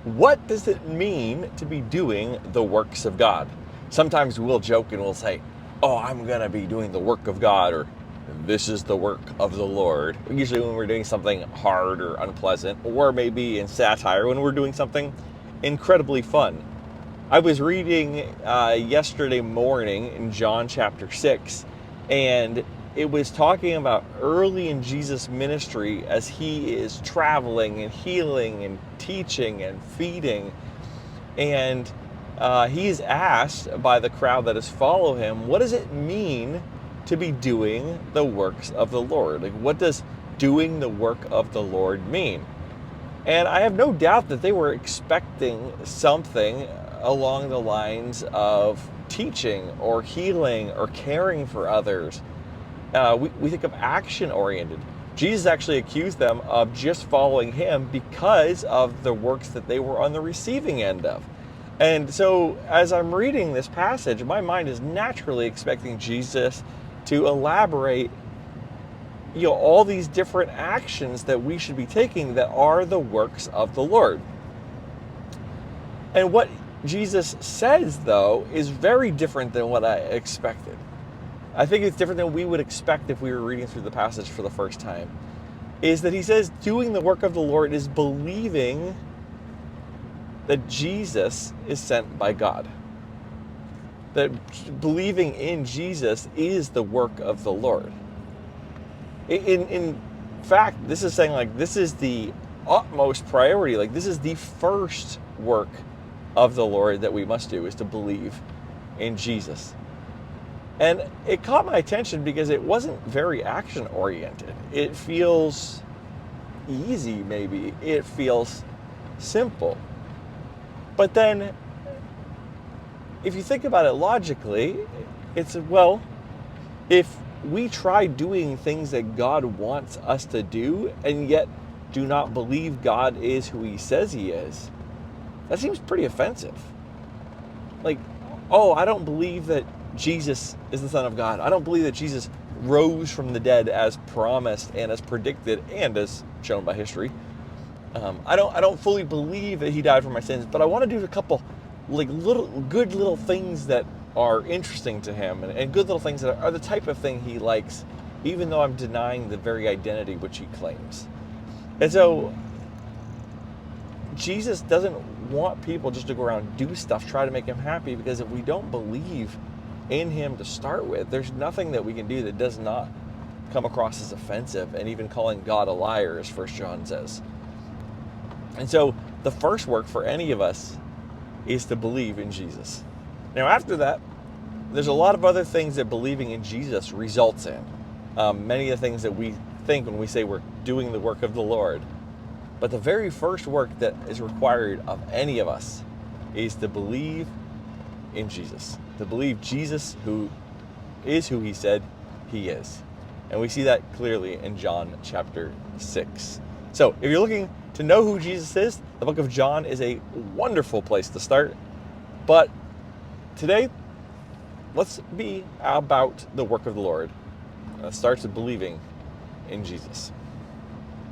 What does it mean to be doing the works of God? Sometimes we'll joke and we'll say, oh, I'm going to be doing the work of God, or this is the work of the Lord. Usually when we're doing something hard or unpleasant, or maybe in satire when we're doing something incredibly fun. I was reading yesterday morning in John chapter 6, and it was talking about early in Jesus' ministry as he is traveling and healing and teaching and feeding. And he's asked by the crowd that is follow him, what does it mean to be doing the works of the Lord? Like, what does doing the work of the Lord mean? And I have no doubt that they were expecting something along the lines of teaching or healing or caring for others. We think of action oriented. Jesus actually accused them of just following him because of the works that they were on the receiving end of. And so as I'm reading this passage, my mind is naturally expecting Jesus to elaborate all these different actions that we should be taking that are the works of the Lord. And what Jesus says, though, is very different than what I expected. I think it's different than we would expect if we were reading through the passage for the first time. Is that he says doing the work of the Lord is believing that Jesus is sent by God. That believing in Jesus is the work of the Lord. In fact, this is saying, like, this is the utmost priority. Like, this is the first work of the Lord that we must do, is to believe in Jesus. And it caught my attention because it wasn't very action oriented. It feels easy, maybe. It feels simple. But then, if you think about it logically, it's, well, if we try doing things that God wants us to do and yet do not believe God is who he says he is, that seems pretty offensive. Like, oh, I don't believe that Jesus is the Son of God. I don't believe that Jesus rose from the dead as promised and as predicted and as shown by history. I don't fully believe that he died for my sins, but I want to do a couple like good little things that are interesting to him, and good little things that are the type of thing he likes, even though I'm denying the very identity which he claims. And so Jesus doesn't want people just to go around and do stuff, try to make him happy, because if we don't believe in him to start with, there's nothing that we can do that does not come across as offensive, and even calling God a liar, as 1 John says. And so the first work for any of us is to believe in Jesus. Now, after that, there's a lot of other things that believing in Jesus results in. Many of the things that we think when we say we're doing the work of the Lord. But the very first work that is required of any of us is to believe in Jesus. To believe Jesus who is who he said he is. And we see that clearly in John chapter 6. So if you're looking to know who Jesus is, the book of John is a wonderful place to start. But today, let's be about the work of the Lord. It starts with believing in Jesus.